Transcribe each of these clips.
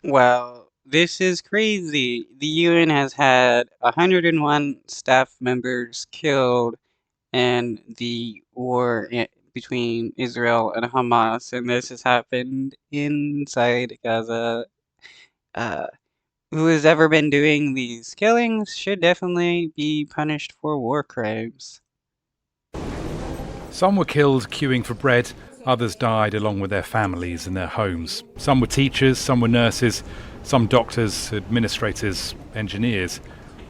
Well, this is crazy. The UN has had 101 staff members killed in the war between Israel and Hamas, and this has happened inside Gaza. Uh, who has ever been doing these killings should definitely be punished for war crimes. Some were killed queuing for bread, others died along with their families in their homes. Some were teachers, some were nurses, some doctors, administrators, engineers.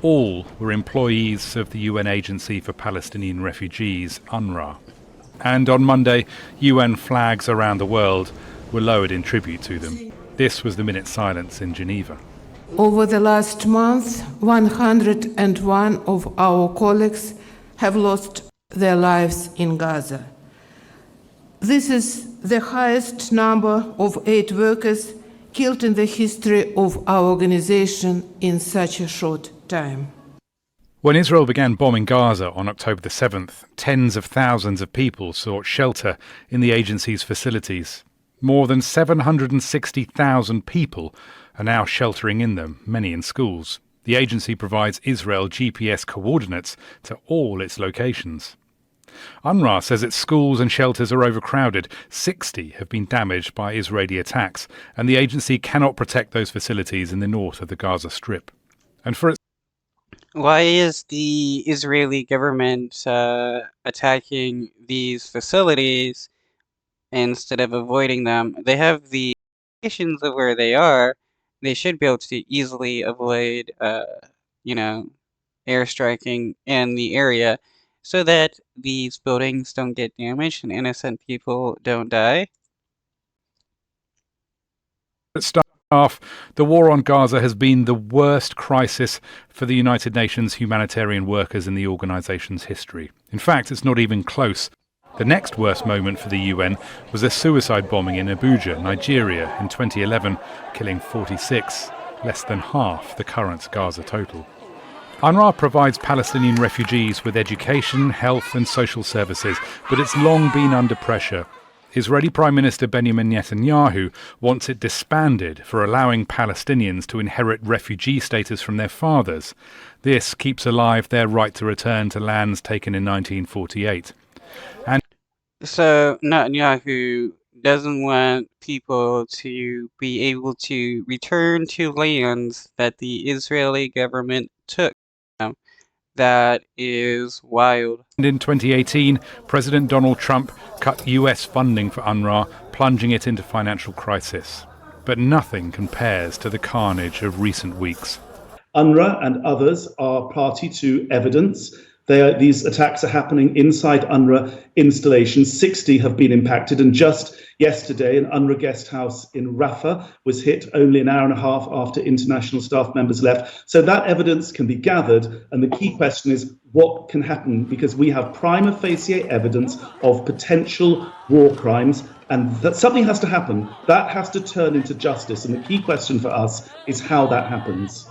All were employees of the UN Agency for Palestinian Refugees, UNRWA. And on Monday, UN flags around the world were lowered in tribute to them. This was the minute's silence in Geneva. Over the last month, 101 of our colleagues have lost their lives in Gaza. This is the highest number of aid workers killed in the history of our organization in such a short time. When Israel began bombing Gaza on October the 7th, tens of thousands of people sought shelter in the agency's facilities. More than 760,000 people are now sheltering in them, many in schools. The agency provides Israel GPS coordinates to all its locations. UNRWA says its schools and shelters are overcrowded. 60 have been damaged by Israeli attacks, and the agency cannot protect those facilities in the north of the Gaza Strip. And for its Why is the Israeli government attacking these facilities instead of avoiding them? They have the locations of where they are. They should be able to easily avoid, airstriking in the area so that these buildings don't get damaged and innocent people don't die. staff, the war on Gaza has been the worst crisis for the United Nations humanitarian workers in the organisation's history. In fact, it's not even close. The next worst moment for the UN was a suicide bombing in Abuja, Nigeria, in 2011, killing 46, less than half the current Gaza total. UNRWA provides Palestinian refugees with education, health and social services, but it's long been under pressure. Israeli Prime Minister Benjamin Netanyahu wants it disbanded for allowing Palestinians to inherit refugee status from their fathers. This keeps alive their right to return to lands taken in 1948. So Netanyahu doesn't want people to be able to return to lands that the Israeli government took. That is wild. And in 2018, President Donald Trump cut US funding for UNRWA, plunging it into financial crisis. But nothing compares to the carnage of recent weeks. UNRWA and others are party to evidence. These attacks are happening inside UNRWA installations. 60 have been impacted, and just yesterday an UNRWA guest house in Rafah was hit only an hour and a half after international staff members left. So that evidence can be gathered, and the key question is what can happen, because we have prima facie evidence of potential war crimes, and that something has to happen. That has to turn into justice, and the key question for us is how that happens.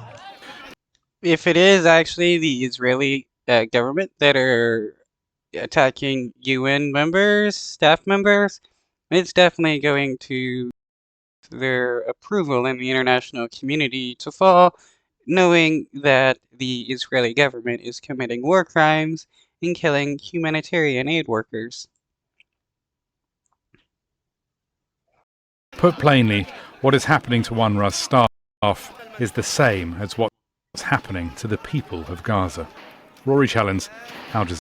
If it is actually the Israeli government that are attacking UN members, staff members, it's definitely going to their approval in the international community to fall, knowing that the Israeli government is committing war crimes and killing humanitarian aid workers. Put plainly, what is happening to UNRWA's staff is the same as what's happening to the people of Gaza. Rory Challens, Al Jazeera.